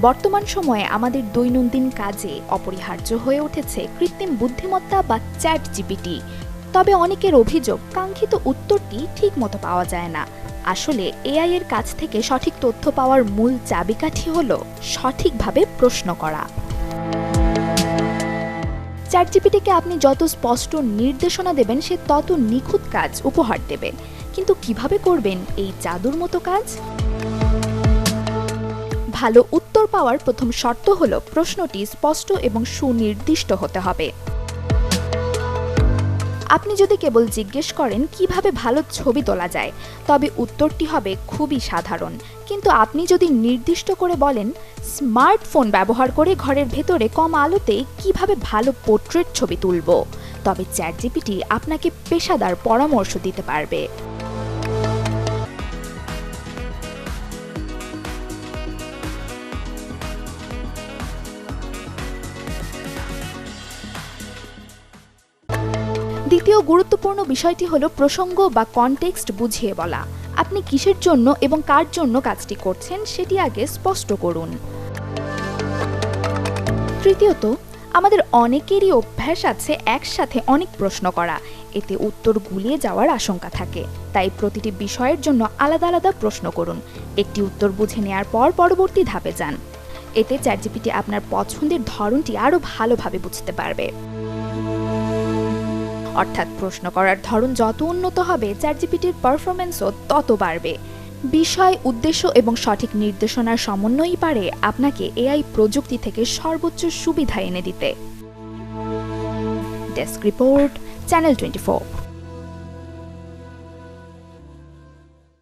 বর্তমান সময়ে আমাদের দৈনন্দিন কাজে অপরিহার্য হয়ে উঠেছে কৃত্রিম বুদ্ধিমত্তা বা চ্যাট জিপিটি। তবে অনেকের অভিযোগ কাঙ্ক্ষিত উত্তরটি ঠিকমতো পাওয়া যায় না। আসলে এআই এর কাছ থেকে সঠিক তথ্য পাওয়ার মূল চাবিকাঠি হলো সঠিকভাবে প্রশ্ন করা। চ্যাট জিপিটিকে আপনি যত স্পষ্ট নির্দেশনা দেবেন সে তত নিখুঁত কাজ উপহার দেবে। কিন্তু কিভাবে করবেন এই জাদুর মতো কাজ? ভালো উত্তর পাওয়ার প্রথম শর্ত হলো প্রশ্নটি স্পষ্ট এবং সুনির্দিষ্ট হতে হবে। আপনি যদি কেবল জিজ্ঞেস করেন কিভাবে ভালো ছবি তোলা যায়, তবে উত্তরটি হবে খুবই সাধারণ। কিন্তু আপনি যদি নির্দিষ্ট করে বলেন স্মার্টফোন ব্যবহার করে ঘরের ভেতরে কম আলোতে কিভাবে ভালো পোর্ট্রেট ছবি তুলব, তবে চ্যাট জিপিটি আপনাকে পেশাদার পরামর্শ দিতে পারবে। দ্বিতীয় গুরুত্বপূর্ণ বিষয়টি হলো প্রসঙ্গ বা কনটেক্সট বুঝিয়ে বলা। আপনি কিসের জন্য এবং কার জন্য কাজটি করছেন সেটি আগে স্পষ্ট করুন। তৃতীয়ত, আমাদের অনেকেরই অভ্যাস আছে একসাথে অনেক প্রশ্ন করা। এতে উত্তর গুলিয়ে যাওয়ার আশঙ্কা থাকে। তাই প্রতিটি বিষয়ের জন্য আলাদা আলাদা প্রশ্ন করুন। একটি উত্তর বুঝে নেওয়ার পর পরবর্তী ধাপে যান। এতে চ্যাট জিপিটি আপনার পছন্দের ধরনটি আরও ভালোভাবে বুঝতে পারবে। অর্থাৎ প্রশ্ন করার ধরন যত উন্নত হবে চ্যাট জিপিটির পারফরম্যান্সও তত বাড়বে। বিষয়, উদ্দেশ্য এবং সঠিক নির্দেশনার সমন্বয়ই পারে আপনাকে এআই প্রযুক্তি থেকে সর্বোচ্চ সুবিধা এনে দিতে। Desk report, channel 24।